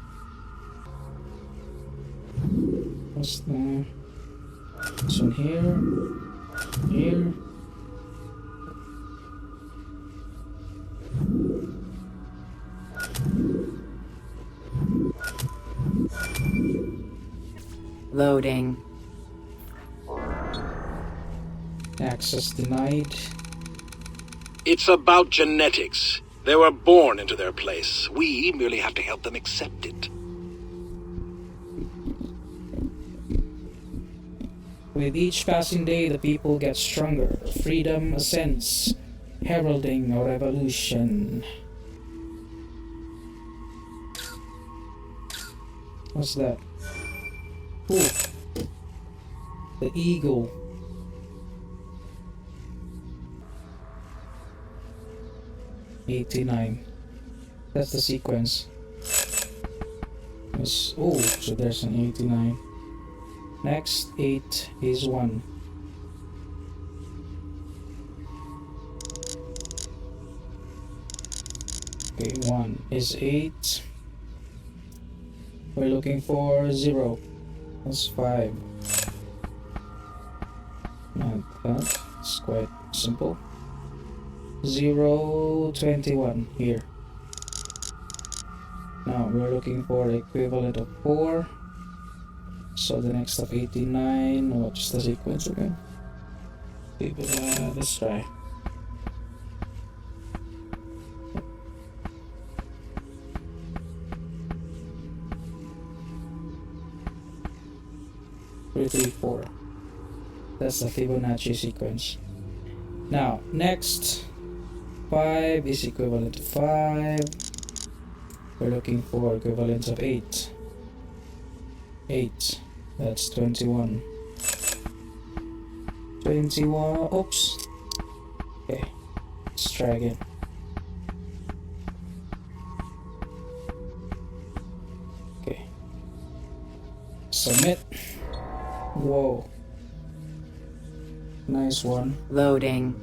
What's the... This one here. Here. Loading. Access denied. It's about genetics. They were born into their place. We merely have to help them accept it. With each passing day, the people get stronger. Freedom ascends, heralding a revolution. What's that? Ooh. The eagle. '89. That's the sequence. Oh, so there's an 89. Next, 8 is 1. Okay, 1 is 8. We're looking for 0. That's 5. Not that. It's quite simple. 0, 21 here. Now we're looking for the equivalent of 4. So the next of 89. What's the sequence again? Let's try. Three, 4. That's the Fibonacci sequence. Now, next, 5 is equivalent to 5. We're looking for equivalents of 8. 8. That's 21. 21. Oops. Okay. Let's try again. Okay. Submit. Whoa. Nice one. Loading.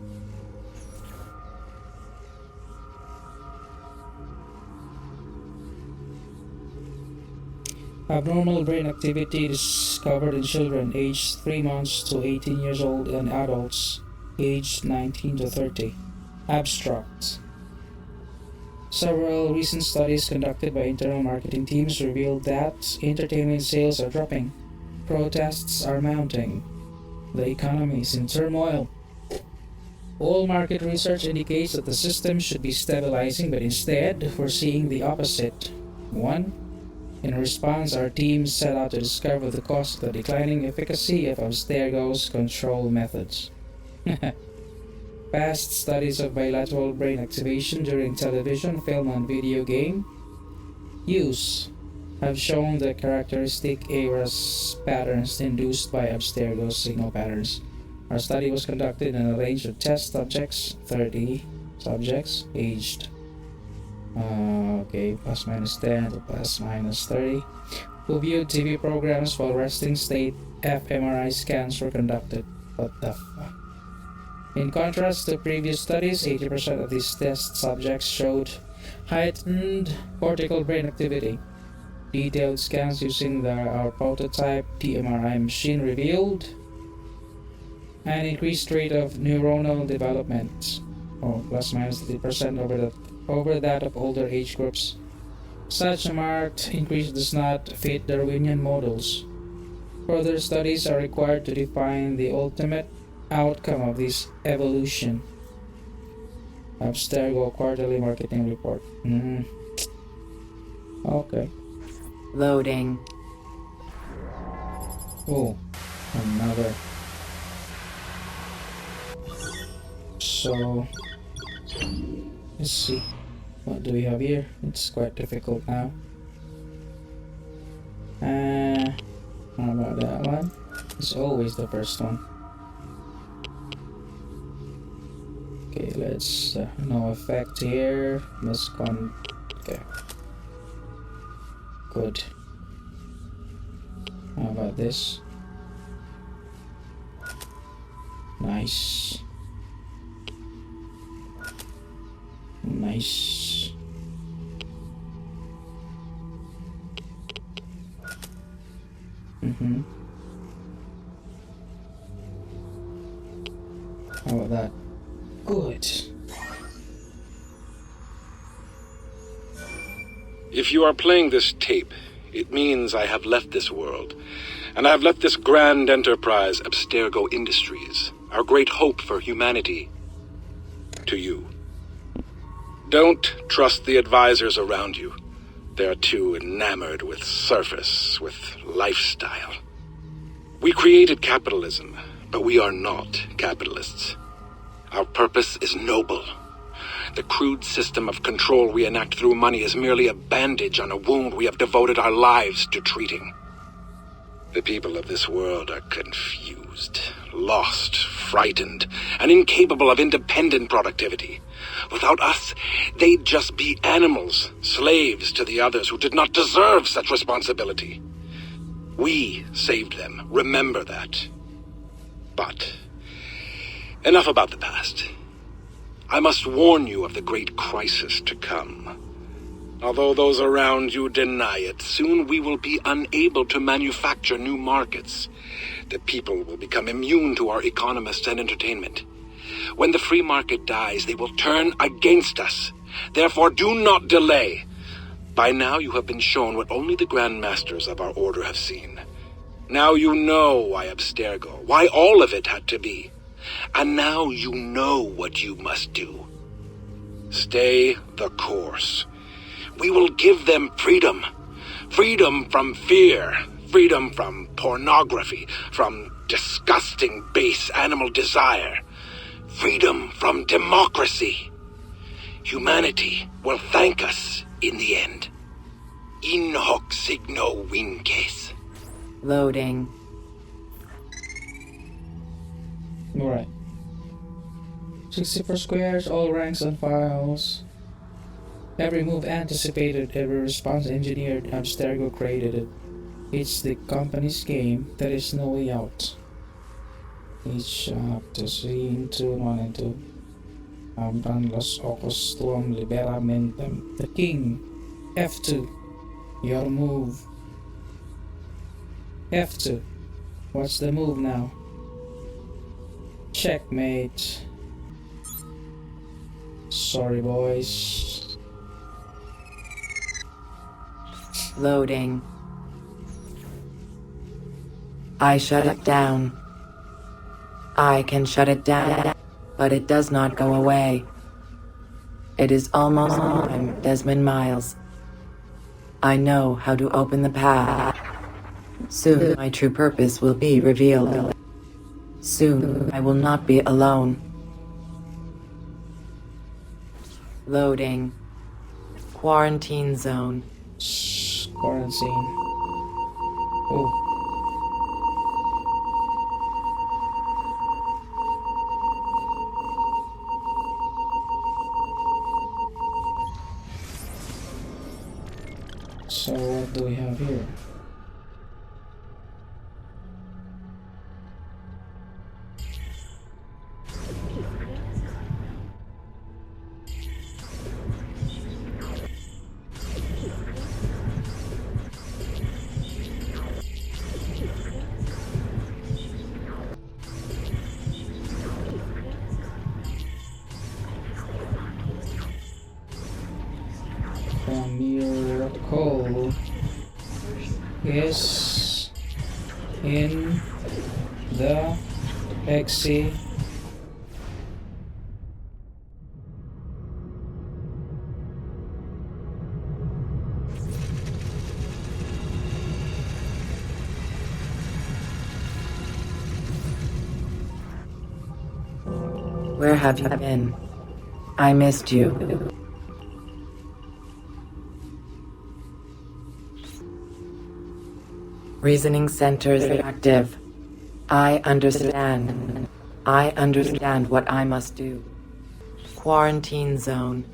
Abnormal brain activity discovered in children aged 3 months to 18 years old and adults aged 19 to 30. Abstract. Several recent studies conducted by internal marketing teams revealed that entertainment sales are dropping. Protests are mounting. The economy is in turmoil. All market research indicates that the system should be stabilizing, but instead, we're seeing the opposite. 1. In response, our teams set out to discover the cause of the declining efficacy of Abstergo's control methods. Past studies of bilateral brain activation during television, film, and video game use have shown the characteristic ARAS patterns induced by Abstergo's signal patterns. Our study was conducted in a range of test subjects, 30 subjects, aged Okay, plus minus 10 to plus minus 30. Who viewed TV programs while resting state fMRI scans were conducted. What the fuck? In contrast to previous studies, 80% of these test subjects showed heightened cortical brain activity. Detailed scans using our prototype DMRI machine revealed an increased rate of neuronal development, plus minus 30% over that of older age groups. Such a marked increase does not fit Darwinian models. Further studies are required to define the ultimate outcome of this evolution. Abstergo Quarterly Marketing Report. Okay. Loading. Oh, another. So, let's see. What do we have here? It's quite difficult now. How about that one? It's always the first one. Okay, let's no effect here. Okay. Good. How about this? Nice. Nice. How about that? Good. If you are playing this tape, it means I have left this world. And I have left this grand enterprise, Abstergo Industries, our great hope for humanity, to you. Don't trust the advisors around you. They're too enamored with surface, with lifestyle. We created capitalism, but we are not capitalists. Our purpose is noble. The crude system of control we enact through money is merely a bandage on a wound we have devoted our lives to treating. The people of this world are confused, lost, frightened, and incapable of independent productivity. Without us, they'd just be animals, slaves to the others who did not deserve such responsibility. We saved them, remember that. But enough about the past. I must warn you of the great crisis to come. Although those around you deny it, soon we will be unable to manufacture new markets. The people will become immune to our economists and entertainment. When the free market dies, they will turn against us. Therefore, do not delay. By now you have been shown what only the Grand Masters of our order have seen. Now you know why Abstergo, why all of it had to be. And now you know what you must do. Stay the course. We will give them freedom. Freedom from fear. Freedom from pornography. From disgusting base animal desire. Freedom from democracy. Humanity will thank us in the end. In hoc signo vinces. Loading. Alright. 64 squares, all ranks and files. Every move anticipated, every response engineered, Abstergo created it. It's the company's game, there is no way out. Each chapter 3 into 1 and 2. Abran los ojos tuam liberamentem. The king. F2. Your move. F2. What's the move now? Checkmate. Sorry, boys. Loading. I shut it down. I can shut it down, but it does not go away. It is almost time, Desmond Miles. I know how to open the path. Soon my true purpose will be revealed. Soon I will not be alone. Loading. Quarantine zone. Quarantine. Oh. So what do we have here? A miracle is in the exit. Where have you been? I missed you. Reasoning centers active. I understand. I understand what I must do. Quarantine zone.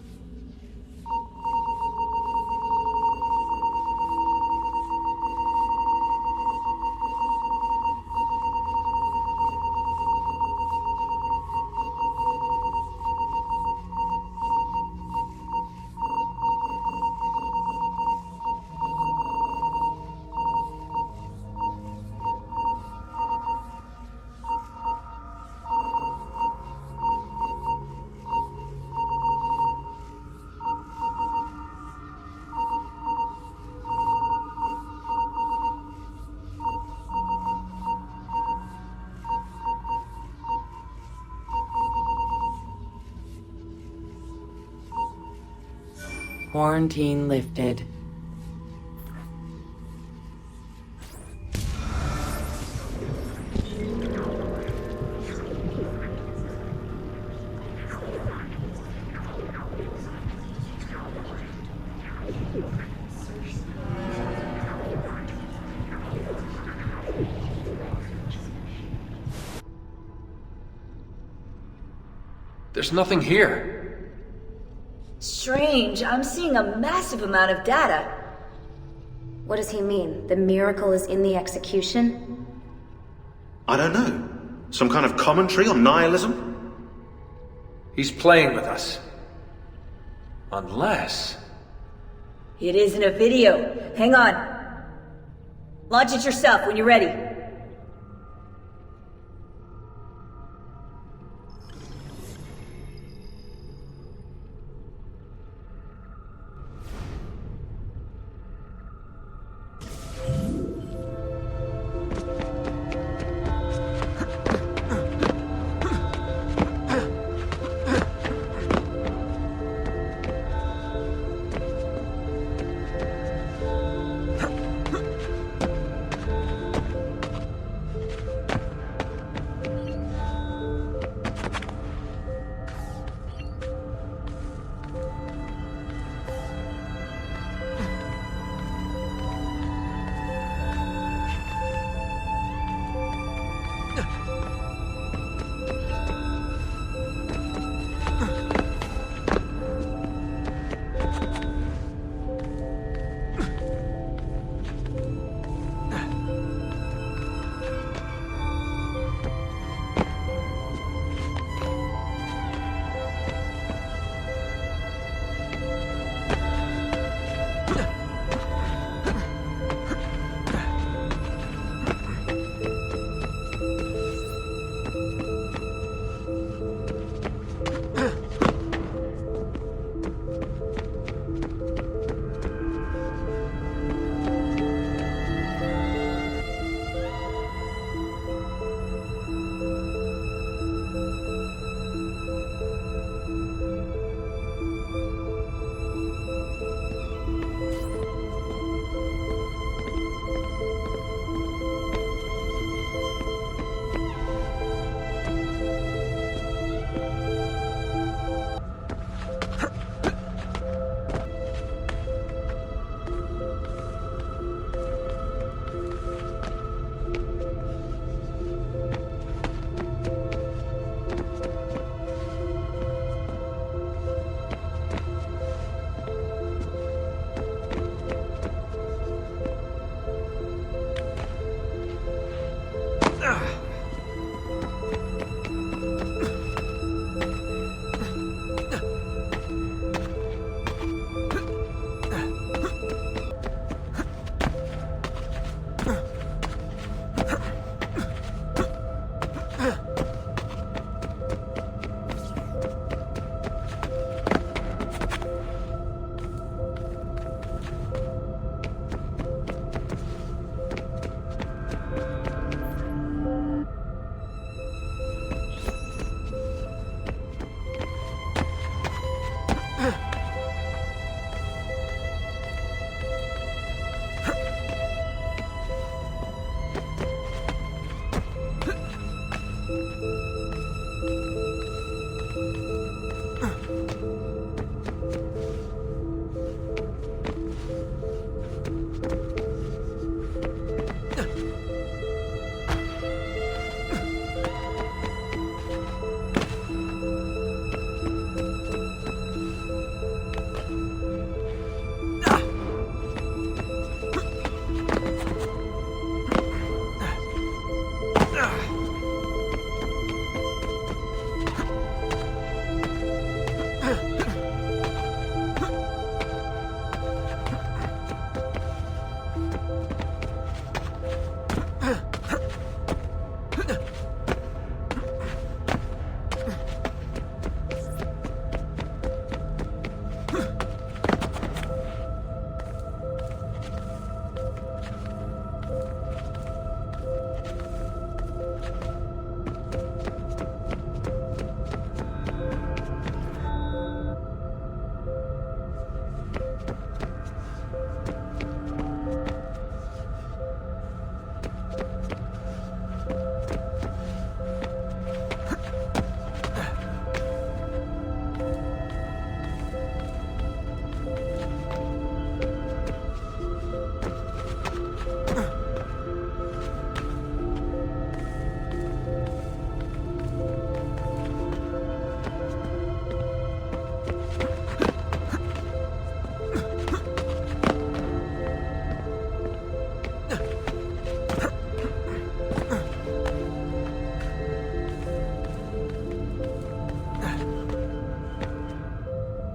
Quarantine lifted. There's nothing here. Strange, I'm seeing a massive amount of data. What does he mean? The miracle is in the execution? I don't know. Some kind of commentary on nihilism? He's playing with us. Unless... It isn't a video. Hang on. Launch it yourself when you're ready.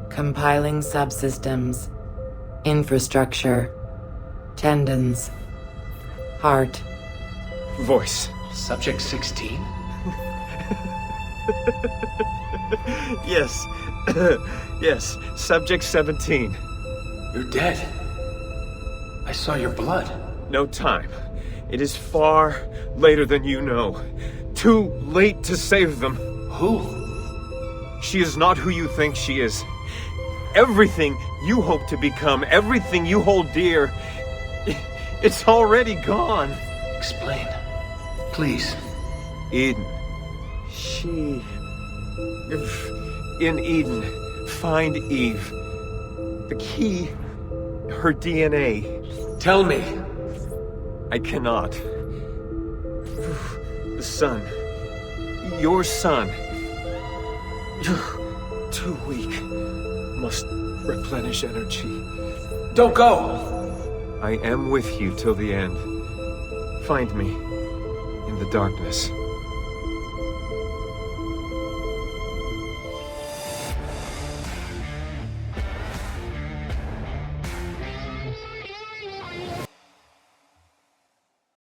Compiling subsystems, infrastructure, tendons, heart. Voice. Subject 16? Yes. Yes, Subject 17. You're dead. I saw your blood. No time. It is far later than you know. Too late to save them. Who? She is not who you think she is. Everything you hope to become, everything you hold dear, it's already gone. Explain. Please. Eden. She... In Eden, find Eve. The key, her DNA. Tell me. I cannot. The sun. Your son. Too weak. Must replenish energy. Don't go! I am with you till the end. Find me in the darkness.